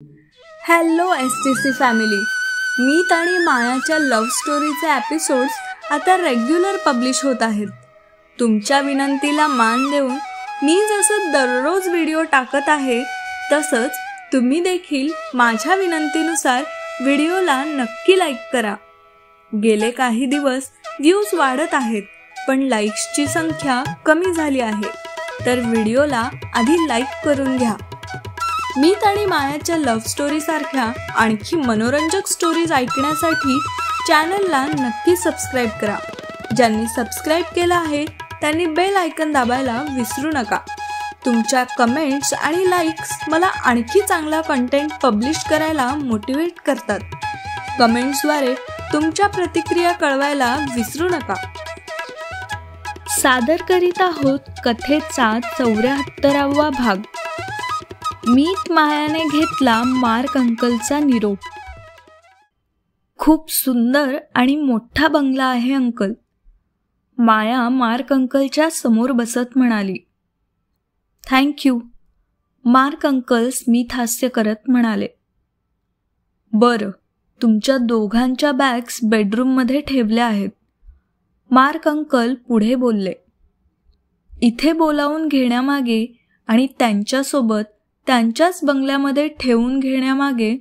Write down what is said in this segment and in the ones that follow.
Hello STC family, मीत आणि मायाच्या love स्टोरीचे episodes आता रेग्युलर पब्लिश होत आहेत. तुमच्या विनंतीला मान देऊन मी जसं दररोज व्हिडिओ टाकत आहे तसंच तुम्ही देखील माझ्या विनंतीनुसार व्हिडिओला नक्की लाईक करा. गेले काही दिवस व्ह्यूज वाढत आहेत, पण लाईक्सची संख्या कमी झाली आहे, तर व्हिडिओला आधी लाईक करून घ्या. मीत आणि मायाच्या लव्ह स्टोरी सारख्या आणखी मनोरंजक स्टोरीज ऐकण्यासाठी चॅनलला नक्की सबस्क्राईब करा. ज्यांनी सबस्क्राईब केलं आहे त्यांनी बेल आयकन दाबायला विसरू नका. तुमच्या कमेंट्स आणि लाईक्स मला आणखी चांगला कंटेंट पब्लिश करायला मोटिवेट करतात. कमेंट्सद्वारे तुमच्या प्रतिक्रिया कळवायला विसरू नका. सादर करीत आहोत कथेचा 74वा भाग. मीत मायाने घेतला मार्क अंकलचा निरोप. खूप सुंदर आणि मोठा बंगला आहे अंकल. माया मार्क अंकलच्या समोर बसत म्हणाली. थँक्यू. मार्क अंकल स्मित हास्य करत म्हणाले. बरं, तुमच्या दोघांच्या बॅग्स बेडरूममध्ये ठेवल्या आहेत. मार्क अंकल पुढे बोलले. इथे बोलावून घेण्यामागे आणि त्यांच्यासोबत त्यांच्याच बंगल्यामध्ये ठेवून घेण्यामागे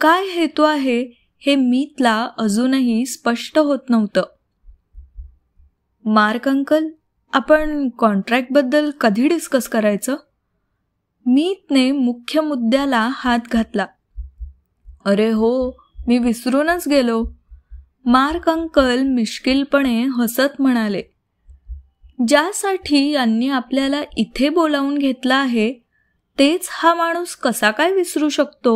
काय हेतू आहे हे मीतला अजूनही स्पष्ट होत नव्हतं. मार्क अंकल, आपण कॉन्ट्रॅक्टबद्दल कधी डिस्कस करायचं? मीतने मुख्य मुद्द्याला हात घातला. अरे हो, मी विसरूनच गेलो. मार्क अंकल मिश्किलपणे हसत म्हणाले. ज्यासाठी यांनी आपल्याला इथे बोलावून घेतलं आहे तेच हा माणूस कसा काय विसरू शकतो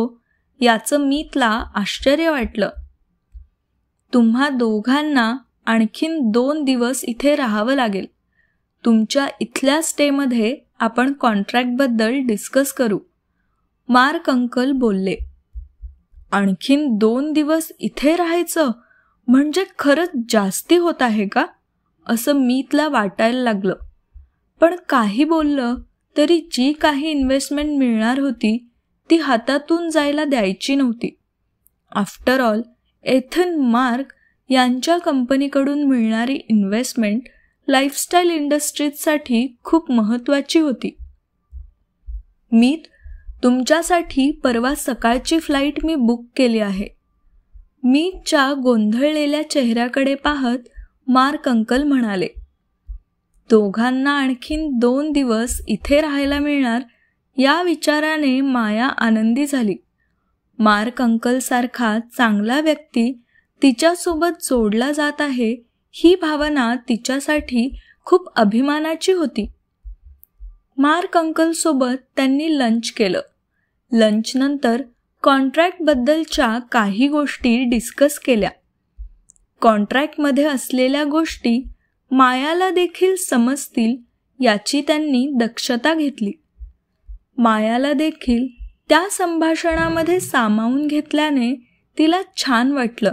याचं मीतला आश्चर्य वाटलं. तुम्हा दोघांना आणखीन 2 दिवस इथे राहावं लागेल. तुमच्या इथल्या स्टेमध्ये आपण कॉन्ट्रॅक्टबद्दल डिस्कस करू. मार्क अंकल बोलले. आणखीन 2 दिवस इथे राहायचं म्हणजे खरंच जास्ती होत आहे का असं मीतला वाटायला लागलं. पण काही बोललं तरी जी काही इन्व्हेस्टमेंट मिळणार होती ती हातातून जायला द्यायची नव्हती. आफ्टर ऑल एथन मार्क यांच्या कंपनीकडून मिळणारी इन्व्हेस्टमेंट लाईफस्टाईल इंडस्ट्रीजसाठी खूप महत्त्वाची होती. मीत, तुमच्यासाठी परवा सकाळची फ्लाईट मी बुक केली आहे. मीतच्या गोंधळलेल्या चेहऱ्याकडे पाहत मार्क अंकल म्हणाले. दोघांना आणखीन 2 दिवस इथे राहायला मिळणार या विचाराने माया आनंदी झाली. मार्क अंकल सारखा चांगला व्यक्ती तिच्यासोबत जोडला जात आहे ही भावना तिच्यासाठी खूप अभिमानाची होती. मार्क अंकल सोबत त्यांनी लंच केलं. लंचनंतर कॉन्ट्रॅक्टबद्दलच्या काही गोष्टी डिस्कस केल्या. कॉन्ट्रॅक्टमध्ये असलेल्या गोष्टी मायाला देखील समजतील याची त्यांनी दक्षता घेतली. मायाला देखील त्या संभाषणामध्ये सामावून घेतल्याने तिला छान वाटलं.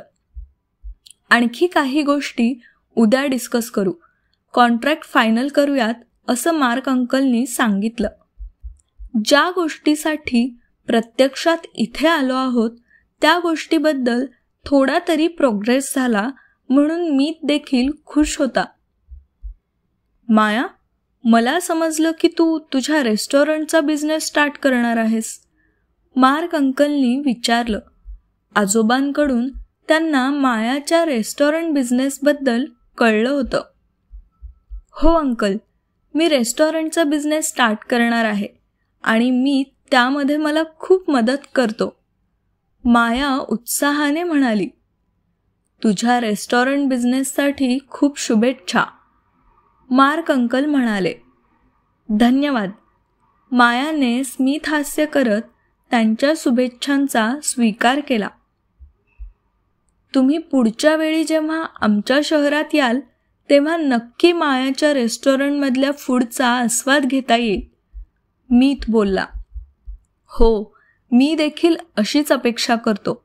आणखी काही गोष्टी उद्या डिस्कस करू. कॉन्ट्रॅक्ट फायनल करूयात असं मार्क अंकलनी सांगितलं. ज्या गोष्टीसाठी प्रत्यक्षात इथे आलो आहोत त्या गोष्टीबद्दल थोडा तरी प्रोग्रेस झाला म्हणून मीत देखील खुश होता. माया, मला समजलं की तू तुझ्या रेस्टॉरंटचा बिझनेस स्टार्ट करणार आहेस. मार्क अंकलनी विचारलं. आजोबांकडून त्यांना मायाच्या रेस्टॉरंट बिझनेसबद्दल कळलं होतं. हो अंकल, मी रेस्टॉरंटचा बिझनेस स्टार्ट करणार आहे आणि मी त्यामध्ये मला खूप मदत करतो. माया उत्साहाने म्हणाली. तुझ्या रेस्टॉरंट बिझनेससाठी खूप शुभेच्छा. मार्क अंकल म्हणाले. धन्यवाद. मायाने स्मित हास्य करत त्यांच्या शुभेच्छांचा स्वीकार केला. तुम्ही पुढच्या वेळी जेव्हा आमच्या शहरात याल तेव्हा नक्की मायाच्या रेस्टॉरंटमधल्या फूडचा आस्वाद घेता येईल. मीत बोलला. हो, मी देखील अशीच अपेक्षा करतो.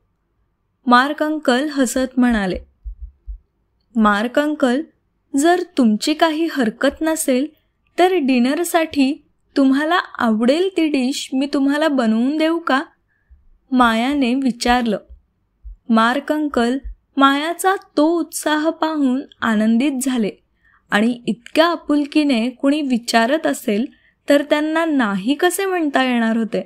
मार्क अंकल हसत म्हणाले. मार्क अंकल, जर तुमची काही हरकत नसेल तर डिनरसाठी तुम्हाला आवडेल ती डिश मी तुम्हाला बनवून देऊ का? मायाने विचारलं. मार्क अंकल मायाचा तो उत्साह पाहून आनंदित झाले आणि इतक्या आपुलकीने कुणी विचारत असेल तर त्यांना नाही कसे म्हणता येणार होते.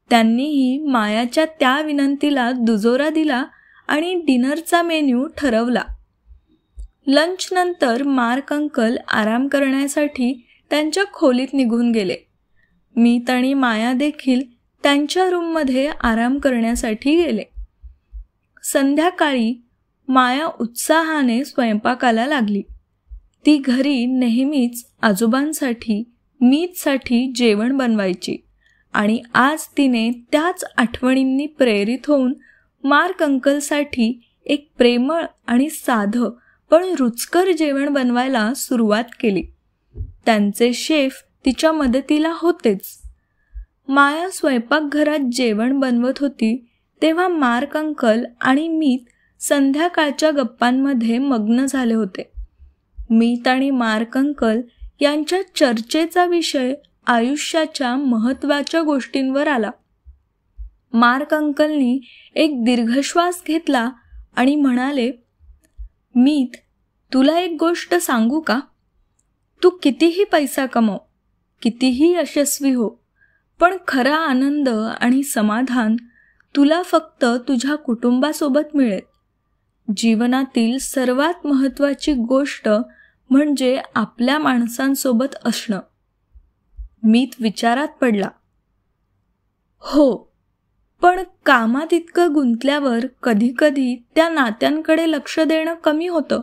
त्यांनीही मायाच्या त्या विनंतीला दुजोरा दिला आणि डिनरचा मेन्यू ठरवला. लंचनंतर मार्क अंकल आराम करण्यासाठी त्यांच्या खोलीत निघून गेले. मीत आणि माया देखील त्यांच्या रूममध्ये आराम करण्यासाठी गेले. संध्याकाळी माया उत्साहाने स्वयंपाकाला लागली. ती घरी नेहमीच आजोबांसाठी मीतसाठी जेवण बनवायची आणि आज तिने त्याच आठवणींनी प्रेरित होऊन मार्क अंकलसाठी एक प्रेमळ आणि साधं पण रुचकर जेवण बनवायला सुरुवात केली. त्यांचे शेफ तिच्या मदतीला होतेच. माया स्वयंपाकघरात जेवण बनवत होती तेव्हा मार्क अंकल आणि मीत संध्याकाळच्या गप्पांमध्ये मग्न झाले होते. मीत आणि मार्क अंकल यांच्या चर्चेचा विषय आयुष्याच्या महत्त्वाच्या गोष्टींवर आला. मार्क अंकलनी एक दीर्घश्वास घेतला आणि म्हणाले, मीत, तुला एक गोष्ट सांगू का? तू कितीही पैसा कमव, कितीही यशस्वी हो, पण खरा आनंद आणि समाधान तुला फक्त तुझ्या कुटुंबासोबत मिळेल. जीवनातील सर्वात महत्त्वाची गोष्ट म्हणजे आपल्या माणसांसोबत असणं. मीत विचारात पडला. हो, पण कामात इतकं गुंतल्यावर कधीकधी त्या नात्यांकडे लक्ष देणं कमी होतं.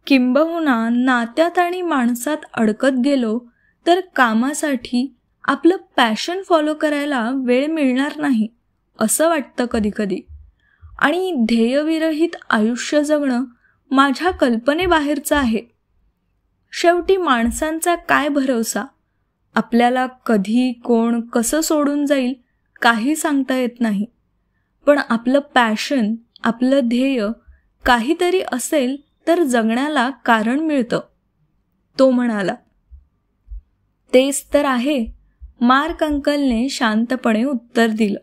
किंबहुना नात्यात आणि माणसात अडकत गेलो तर कामासाठी आपलं पॅशन फॉलो करायला वेळ मिळणार नाही असं वाटतं कधीकधी. आणि ध्येयविरहित आयुष्य जगणं माझ्या कल्पनेबाहेरचं आहे. शेवटी माणसांचा काय भरवसा, आपल्याला कधी कोण कसं सोडून जाईल काही सांगता येत नाही. पण आपलं पॅशन, आपलं ध्येय काहीतरी असेल तर जगण्याला कारण मिळतं, तो म्हणाला. तेच तर आहे, मार्क अंकलने शांतपणे उत्तर दिलं.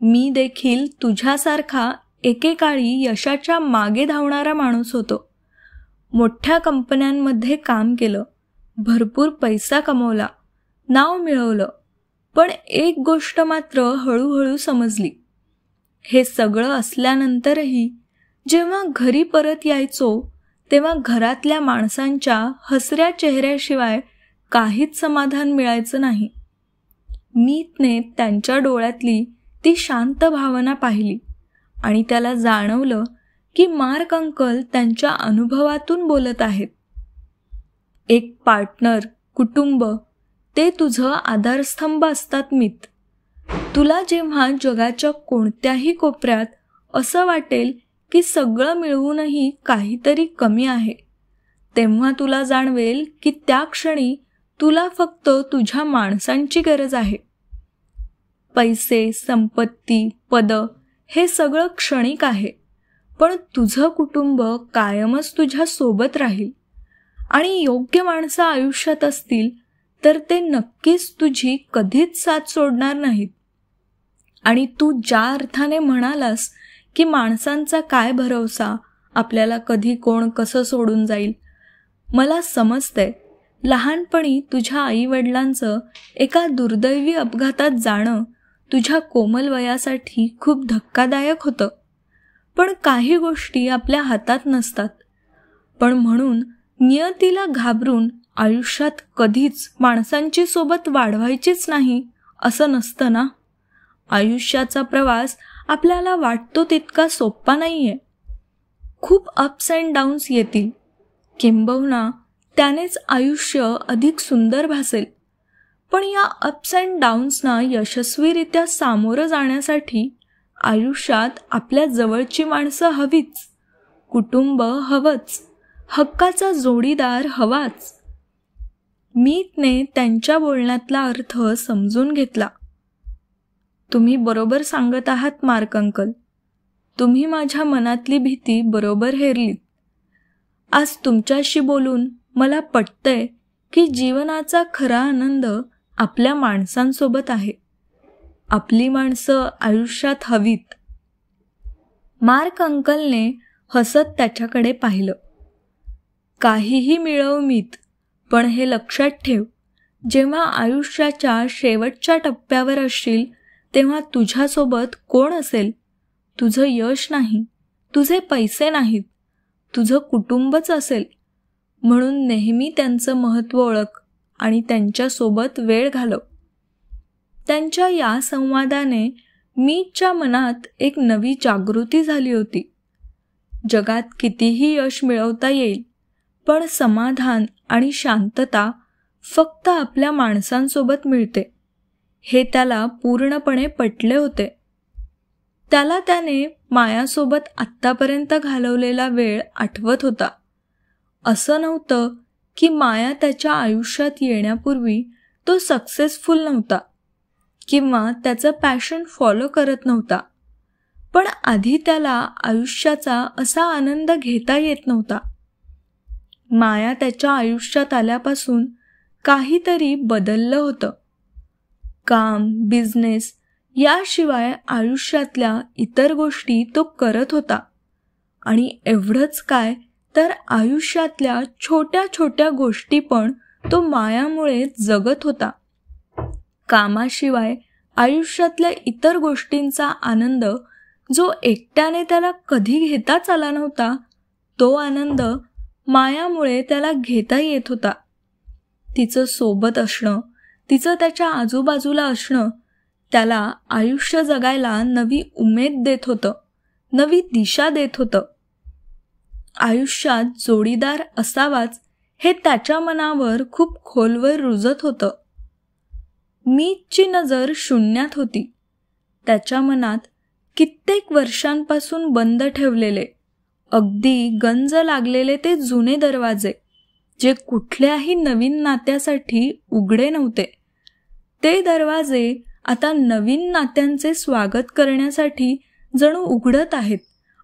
मी देखील तुझ्यासारखा एकेकाळी यशाच्या मागे धावणारा माणूस होतो. मोठ्या कंपन्यांमध्ये काम केलं, भरपूर पैसा कमवला, नाव मिळवलं. पण एक गोष्ट मात्र हळूहळू समजली. हे सगळं असल्यानंतरही जेव्हा घरी परत यायचो तेव्हा घरातल्या माणसांच्या हसऱ्या चेहऱ्याशिवाय काहीच समाधान मिळायचं नाही. मीतने त्यांच्या डोळ्यातली ती शांत भावना पाहिली आणि त्याला जाणवलं की मार्क अंकल त्यांच्या अनुभवातून बोलत आहेत. एक पार्टनर, कुटुंब, ते तुझं आधारस्तंभ असतात मीत. तुला जेव्हा जगाच्या कोणत्याही कोपऱ्यात असं वाटेल की सगळं मिळवूनही काहीतरी कमी आहे, तेव्हा तुला जाणवेल की त्या क्षणी तुला फक्त तुझ्या माणसांची गरज आहे. पैसे, संपत्ती, पद हे सगळं क्षणिक आहे, पण तुझं कुटुंब कायमच तुझ्या सोबत राहील. आणि योग्य माणसं आयुष्यात असतील तर ते नक्कीच तुझी कधीच साथ सोडणार नाहीत. आणि तू ज्या अर्थाने म्हणालास की माणसांचा काय भरवसा, आपल्याला कधी कोण कसं सोडून जाईल, मला समजतंय. लहानपणी तुझ्या आईवडिलांचं एका दुर्दैवी अपघातात जाणं तुझ्या कोमल वयासाठी खूप धक्कादायक होतं. पण काही गोष्टी आपल्या हातात नसतात. पण म्हणून नियतीला घाबरून आयुष्यात कधीच माणसांची सोबत वाढवायचीच नाही असं नसतं ना. आयुष्याचा प्रवास आपल्याला वाटतो तितका सोपा नाहीये. खूप अप्स अँड डाऊन्स येतील, किंबहुना त्यानेच आयुष्य अधिक सुंदर भासेल. पण या अप्स अँड डाऊन्सना यशस्वीरित्या सामोरं जाण्यासाठी आयुष्यात आपल्या जवळची माणसं हवीच, कुटुंब हवंच, हक्काचा जोडीदार हवाच. मीतने त्यांच्या बोलण्यातला अर्थ समजून घेतला. तुम्ही बरोबर सांगत आहात मार्क अंकल. तुम्ही माझ्या मनातली भीती बरोबर हेरलीत. आज तुमच्याशी बोलून मला पटतंय की जीवनाचा खरा आनंद आपल्या माणसांसोबत आहे. आपली माणसं आयुष्यात हवीत. मार्क अंकलने हसत त्याच्याकडे पाहिलं. काहीही मिळव मीत, पण हे लक्षात ठेव, जेव्हा आयुष्याच्या शेवटच्या टप्प्यावर असशील तेव्हा तुझ्यासोबत कोण असेल? तुझं यश नाही, तुझे पैसे नाहीत, तुझं कुटुंबच असेल. म्हणून नेहमी त्यांचं महत्त्व ओळख आणि त्यांच्यासोबत वेळ घालव. त्यांच्या या संवादाने मीतच्या मनात एक नवी जागृती झाली होती. जगात कितीही यश मिळवता येईल, पण समाधान आणि शांतता फक्त आपल्या माणसांसोबत मिळते, हे त्याला पूर्णपणे पटले होते. त्याला त्याने मायासोबत आत्तापर्यंत घालवलेला वेळ आठवत होता. असं नव्हतं की माया त्याच्या आयुष्यात येण्यापूर्वी तो सक्सेसफुल नव्हता किंवा त्याचं पॅशन फॉलो करत नव्हता, पण आधी त्याला आयुष्याचा असा आनंद घेता येत नव्हता. माया त्याच्या आयुष्यात आल्यापासून काहीतरी बदललं होतं. काम, बिझनेस याशिवाय आयुष्यातल्या इतर गोष्टी तो करत होता. आणि एवढंच काय, तर आयुष्यातल्या छोट्या छोट्या गोष्टी पण तो मायामुळे जगत होता. कामाशिवाय आयुष्यातल्या इतर गोष्टींचा आनंद जो एकट्याने त्याला कधी घेताच आला नव्हता, तो आनंद मायामुळे त्याला घेता येत होता. तिचं सोबत असणं, तिचं त्याच्या आजूबाजूला असणं त्याला आयुष्य जगायला नवी उमेद देत होतं, नवी दिशा देत होतं. आयुष्यात जोडीदार असावाच हे त्याच्या मनावर खूप खोलवर रुजत होतं. मीतची नजर शून्यात होती. त्याच्या मनात कित्येक वर्षांपासून बंद ठेवलेले, अगदी गंज लागलेले ते जुने दरवाजे, जे कुठल्याही नवीन नात्यासाठी उघडे नव्हते, ते दरवाजे आता नवीन नात्यांचे स्वागत करण्यासाठी जणू उघडत आहेत.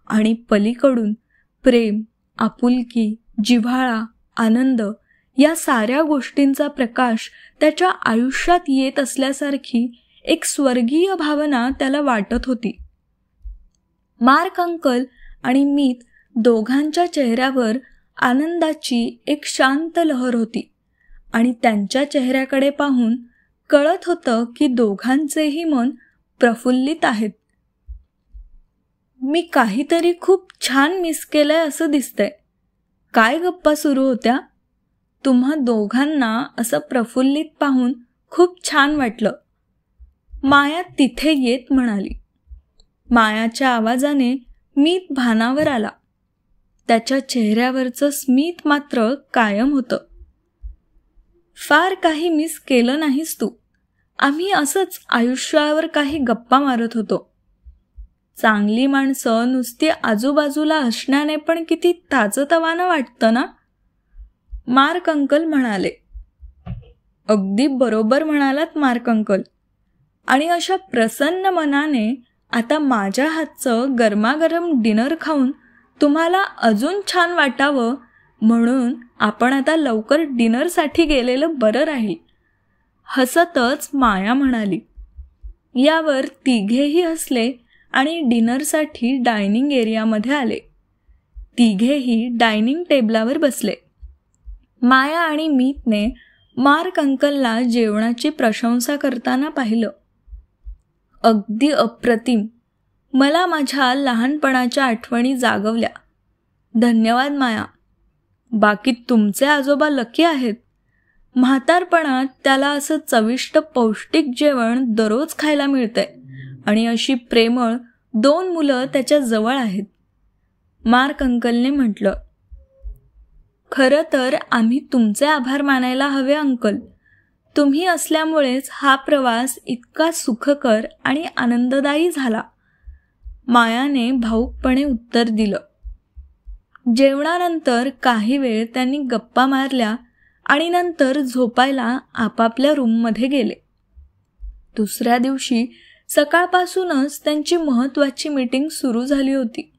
आणि पलीकडून प्रेम, आपुलकी, जिव्हाळा, आनंद या साऱ्या गोष्टींचा प्रकाश त्याच्या आयुष्यात येत असल्यासारखी एक स्वर्गीय भावना त्याला वाटत होती. मार्क अंकल आणि मीत दोघांच्या चेहऱ्यावर आनंदाची एक शांत लहर होती आणि त्यांच्या चेहऱ्याकडे पाहून कळत होतं की दोघांचेही मन प्रफुल्लित आहेत. मी काहीतरी खूप छान मिस केलंय असं दिसतंय. काय गप्पा सुरू होत्या? तुम्हा दोघांना असं प्रफुल्लित पाहून खूप छान वाटलं, माया तिथे येत म्हणाली. मायाच्या आवाजाने मीत भानावर आला. त्याच्या चेहऱ्यावरचं स्मित मात्र कायम होतं. फार काही मिस केलं नाहीस तू. आम्ही असंच आयुष्यावर काही गप्पा मारत होतो. चांगली माणसं नुसती आजूबाजूला असण्याने पण किती ताजतवानं वाटतं ना? मार्क अंकल म्हणाले. अगदी बरोबर म्हणालात मार्क अंकल. आणि अशा प्रसन्न मनाने आता माझ्या हातचं गरमागरम डिनर खाऊन तुम्हाला अजून छान वाटावं म्हणून आपण आता लवकर डिनरसाठी गेलेलं बरं राहील, हसतच माया म्हणाली. यावर तिघेही हसले आणि डिनरसाठी डायनिंग एरियामध्ये आले. तिघेही डायनिंग टेबलावर बसले. माया आणि मीतने मार्क अंकलला जेवणाची प्रशंसा करताना पाहिलं. अगदी अप्रतिम. मला माझ्या लहानपणाच्या आठवणी जागवल्या. धन्यवाद माया. बाकी तुमचे आजोबा लकी आहेत. म्हातारपणात त्याला असं चविष्ट पौष्टिक जेवण दररोज खायला मिळतंय आणि अशी प्रेमळ 2 मुलं त्याच्या जवळ आहेत, मार्क अंकलने म्हटलं. खरं तर आम्ही तुमचे आभार मानायला हवे अंकल. तुम्ही असल्यामुळेच हा प्रवास इतका सुखकर आणि आनंददायी झाला, मायाने भावुकपणे उत्तर दिलं. जेवणानंतर काही वेळ त्यांनी गप्पा मारल्या आणि नंतर झोपायला आपापल्या रूममध्ये गेले. दुसऱ्या दिवशी सकाळपासूनच त्यांची महत्त्वाची मीटिंग सुरू झाली होती.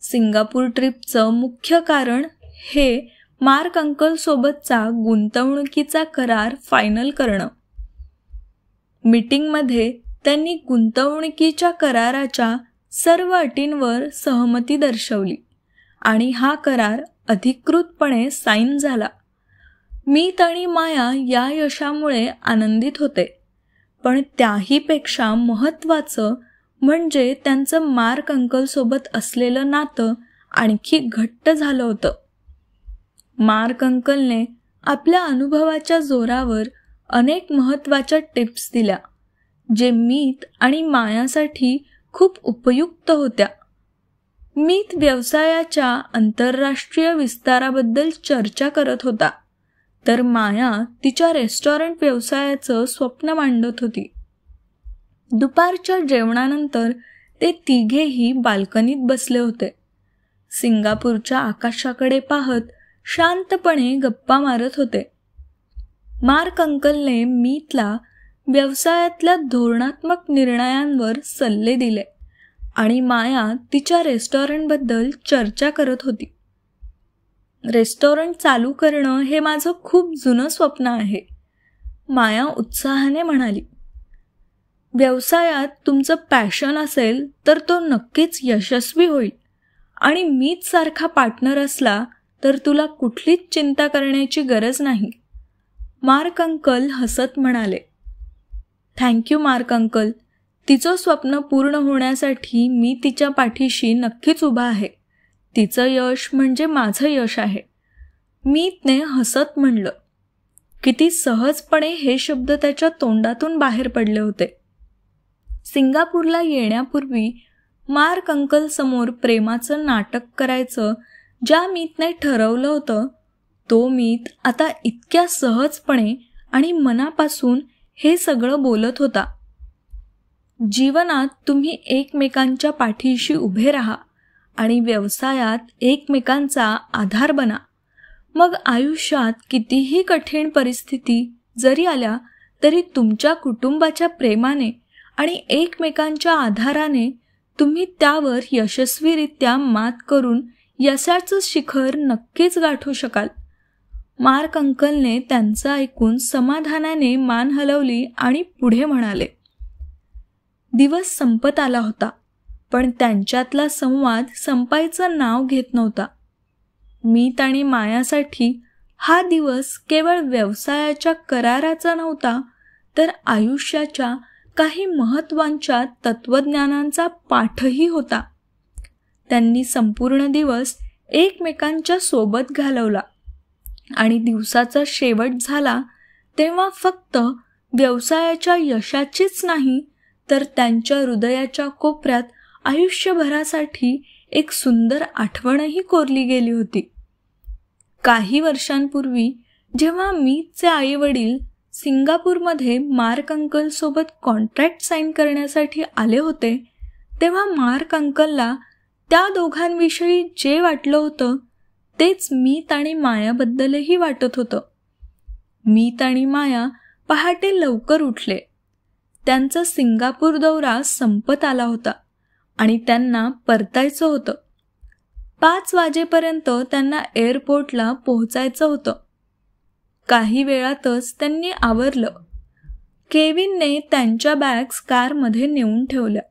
सिंगापूर ट्रिपचं मुख्य कारण हे मार्क अंकल सोबतचा गुंतवणुकीचा करार फायनल करणं. मीटिंगमध्ये त्यांनी गुंतवणुकीच्या कराराच्या सर्व अटींवर सहमती दर्शवली आणि हा करार अधिकृतपणे साईन झाला. मीत आणि माया या यशामुळे आनंदित होते, पण त्याहीपेक्षा महत्त्वाचं म्हणजे त्यांचं मार्क अंकलसोबत असलेलं नातं आणखी घट्ट झालं होतं. मार्क अंकलने आपल्या अनुभवाच्या जोरावर अनेक महत्त्वाच्या टिप्स दिल्या, जे मीत आणि मायासाठी खूप उपयुक्त होत्या. मीत व्यवसायाच्या आंतरराष्ट्रीय विस्ताराबद्दल चर्चा करत होता, तर माया तिच्या रेस्टॉरंट व्यवसायाचं स्वप्न मांडत होती. दुपारच्या जेवणानंतर ते तिघेही बाल्कनीत बसले होते. सिंगापूरच्या आकाशाकडे पाहत शांतपणे गप्पा मारत होते. मार्क अंकलने मीतला व्यवसायातल्या धोरणात्मक निर्णयांवर सल्ले दिले आणि माया तिच्या रेस्टॉरंटबद्दल चर्चा करत होती. रेस्टॉरंट चालू करणं हे माझं खूप जुनं स्वप्न आहे, माया उत्साहाने म्हणाली. व्यवसायात तुमचं पॅशन असेल तर तो नक्कीच यशस्वी होईल आणि मीच सारखा पार्टनर असला तर तुला कुठलीच चिंता करण्याची गरज नाही, मार्क अंकल हसत म्हणाले. थँक्यू मार्क अंकल, तिचं स्वप्न पूर्ण होण्यासाठी मी तिच्या पाठीशी नक्कीच उभा आहे. तिचं यश म्हणजे माझं यश आहे, मीतने हसत म्हणलं. किती सहजपणे हे शब्द त्याच्या तोंडातून बाहेर पडले होते. सिंगापूरला येण्यापूर्वी मार्क अंकल समोर प्रेमाचं नाटक करायचं ज्या मीतने ठरवलं होतं, तो मीत आता इतक्या सहजपणे आणि मनापासून हे सगळं बोलत होता. जीवनात तुम्ही एकमेकांच्या पाठीशी उभे राहा आणि व्यवसायात एकमेकांचा आधार बना. मग आयुष्यात कितीही कठीण परिस्थिती जरी आल्या तरी तुमच्या कुटुंबाच्या प्रेमाने आणि एकमेकांच्या आधाराने तुम्ही त्यावर यशस्वीरित्या मात करून यशाचं शिखर नक्कीच गाठू शकाल. मार्क अंकलने त्यांचं ऐकून समाधानाने मान हलवली आणि पुढे म्हणाले. दिवस संपत आला होता, पण त्यांच्यातला संवाद संपायचं नाव घेत नव्हता. मीत आणि मायासाठी हा दिवस केवळ व्यवसायाच्या कराराचा नव्हता, तर आयुष्याच्या काही महत्त्वाच्या तत्त्वज्ञानांचा पाठही होता. त्यांनी संपूर्ण दिवस एकमेकांच्या सोबत घालवला आणि दिवसाचा शेवट झाला तेव्हा फक्त व्यवसायाच्या यशाचीच नाही, तर त्यांच्या हृदयाच्या कोपऱ्यात आयुष्यभरासाठी एक सुंदर आठवणही कोरली गेली होती. काही वर्षांपूर्वी जेव्हा मीतचे आई-वडील सिंगापूरमध्ये मार्क अंकलसोबत कॉन्ट्रॅक्ट साईन करण्यासाठी आले होते, तेव्हा मार्क अंकलला त्या दोघांविषयी जे वाटलं होतं तेच मीत आणि मायाबद्दलही वाटत होतं. मीत आणि माया पहाटे लवकर उठले. त्यांचा सिंगापूर दौरा संपत आला होता आणि त्यांना परतायचं होतं. 5 वाजेपर्यंत त्यांना एअरपोर्टला पोहोचायचं होतं. काही वेळातच त्यांनी आवरलं. केविनने त्यांच्या बॅग्स कारमध्ये नेऊन ठेवल्या.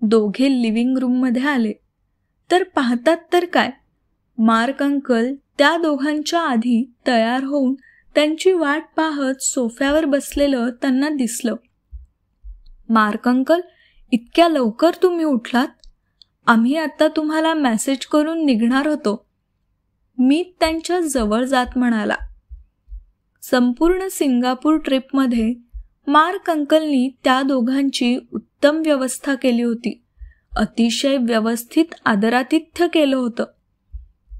दोघे लिव्हिंग रूममध्ये आले तर पाहतात तर काय, मार्क अंकल त्या दोघांच्या आधी तयार होऊन त्यांची वाट पाहत सोफ्यावर बसलेलं त्यांना दिसलं. मार्क अंकल, इतक्या लवकर तुम्ही उठलात? आम्ही आता तुम्हाला मेसेज करून निघणार होतो, मीत त्यांच्या जवळ जात म्हणाला. संपूर्ण सिंगापूर ट्रिपमध्ये मार्क अंकलनी त्या दोघांची उत्तम व्यवस्था केली होती. अतिशय व्यवस्थित आदरातिथ्य केलं होतं.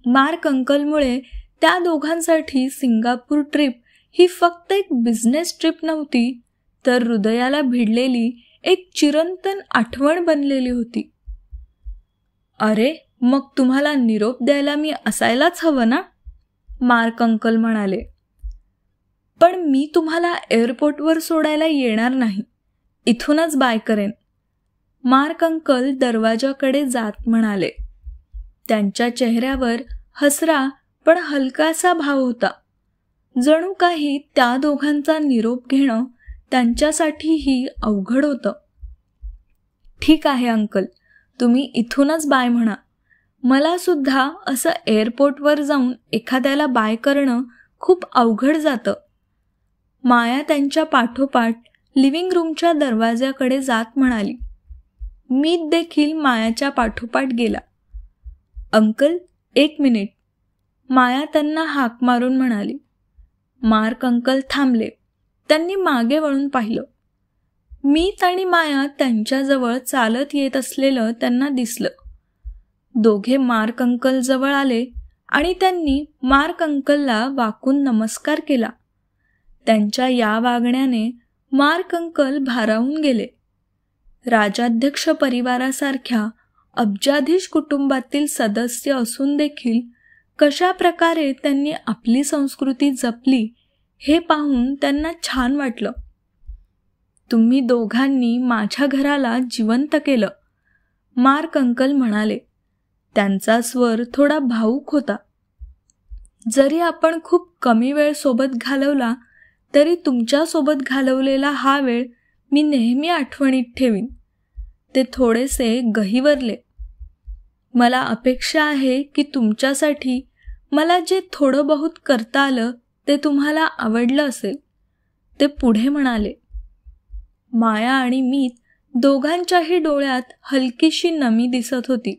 मार्क अंकलमुळे त्या दोघांसाठी सिंगापूर ट्रिप ही फक्त एक बिझनेस ट्रिप नव्हती, तर हृदयाला भिडलेली एक चिरंतन आठवण बनलेली होती. अरे, मग तुम्हाला निरोप द्यायला मी असायलाच हवं ना, मार्क अंकल म्हणाले. पण मी तुम्हाला एअरपोर्टवर सोडायला येणार नाही, इथूनच बाय करेन, मार्क अंकल दरवाजाकडे जात म्हणाले. त्यांच्या चेहऱ्यावर हसरा पण हलकासा भाव होता. जणू काही त्या दोघांचा निरोप घेणं त्यांच्यासाठीही अवघड होतं. ठीक आहे अंकल, तुम्ही इथूनच बाय म्हणा. मला सुद्धा असं एअरपोर्टवर जाऊन एखाद्याला बाय करणं खूप अवघड जातं. माया त्यांच्या पाठोपाठ लिव्हिंग रूमच्या दरवाजाकडे जात म्हणाली. मीत देखील मायाच्या पाठोपाठ गेला. अंकल, 1 मिनिट, माया त्यांना हाक मारून म्हणाली. मार्क अंकल थांबले. त्यांनी मागे वळून पाहिलं. मीत आणि माया त्यांच्याजवळ चालत येत असलेलं त्यांना दिसलं. दोघे मार्क अंकल जवळ आले आणि त्यांनी मार्क अंकलला वाकून नमस्कार केला. त्यांच्या या वागण्याने मार्क अंकल भारावून गेले. राजाध्यक्ष परिवारासारख्या अब्जाधीश कुटुंबातील सदस्य असून देखील कशा प्रकारे त्यांनी आपली संस्कृती जपली हे पाहून त्यांना छान वाटलं. तुम्ही दोघांनी माझ्या घराला जिवंत केलं, मार्क अंकल म्हणाले. त्यांचा स्वर थोडा भावूक होता. जरी आपण खूप कमी वेळ सोबत घालवला तरी तुमच्यासोबत घालवलेला हा वेळ मी नेहमी आठवणीत ठेवीन. ते थोडेसे गहिवरले. मला अपेक्षा आहे की तुमच्यासाठी मला जे थोडं बहुत करता आलं ते तुम्हाला आवडलं असेल, ते पुढे म्हणाले. माया आणि मीत दोघांच्याही डोळ्यात हलकीशी नमी दिसत होती.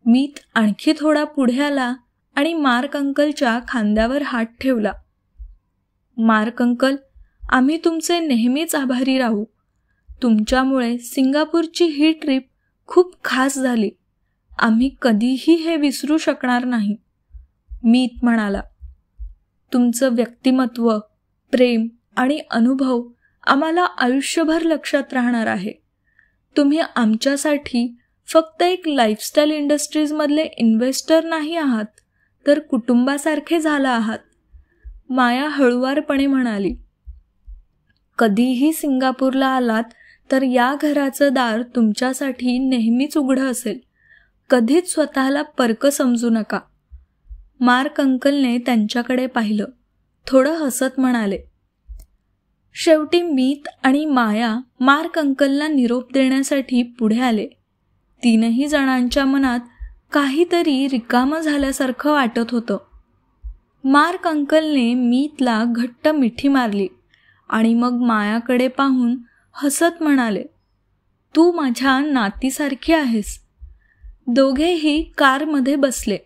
मीत आणखी थोडा पुढे आला आणि मार्क अंकलच्या खांद्यावर हात ठेवला. मार्क अंकल, आम्ही तुमचे नेहमीच आभारी राहू. तुमच्यामुळे सिंगापूरची ही ट्रिप खूप खास झाली. आम्ही कधीही हे विसरू शकणार नाही, मीत म्हणाला. तुमचं व्यक्तिमत्व, प्रेम आणि अनुभव आम्हाला आयुष्यभर लक्षात राहणार आहे. तुम्ही आमच्यासाठी फक्त एक लाईफस्टाईल इंडस्ट्रीजमधले इन्व्हेस्टर नाही आहात, तर कुटुंबासारखे झाला आहात, माया हळुवारपणे म्हणाली. कधीही सिंगापूरला आलात तर या घराचं दार तुमच्यासाठी नेहमीच उघडं असेल. कधीच स्वतःला परकं समजू नका. मार्क अंकलने त्यांच्याकडे पाहिलं. थोडं हसत म्हणाले. शेवटी मीत आणि माया मार्क अंकलला निरोप देण्यासाठी पुढे आले. तीनही जणांच्या मनात काहीतरी रिकामं झाल्यासारखं वाटत होतं. मार्क अंकलने मीतला घट्ट मिठी मारली आणि मग मायाकडे पाहून हसत म्हणाले, तू माझ्या नातीसारखी आहेस. दोघेही कारमध्ये बसले,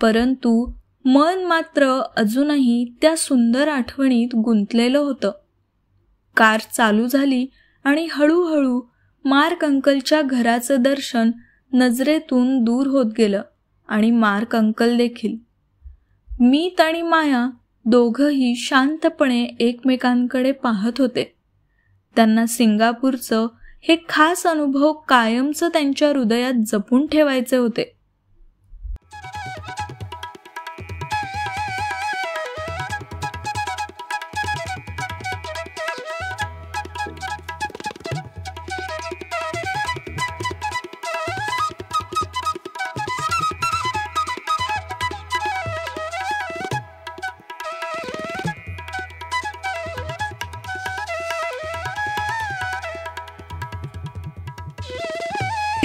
परंतु मन मात्र अजूनही त्या सुंदर आठवणीत गुंतलेलं होतं. कार चालू झाली आणि हळूहळू मार्क अंकलच्या घराचं दर्शन नजरेतून दूर होत गेलं आणि मार्क अंकल देखील. मीत आणि माया दोघंही शांतपणे एकमेकांकडे पाहत होते. त्यांना सिंगापूरचं हे खास अनुभव कायमचं त्यांच्या हृदयात जपून ठेवायचे होते.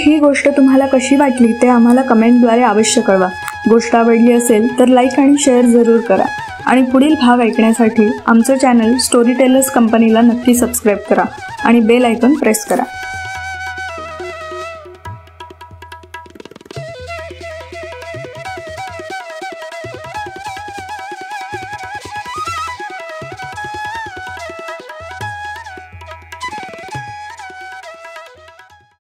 ही गोष्ट तुम्हाला कशी वाटली ते आम्हाला कमेंटद्वारे अवश्य कळवा. गोष्ट आवडली असेल तर लाईक आणि शेअर जरूर करा आणि पुढील भाग ऐकण्यासाठी आमचं चॅनल स्टोरी टेलर्स कंपनीला नक्की सबस्क्राईब करा आणि बेल आयकॉन प्रेस करा.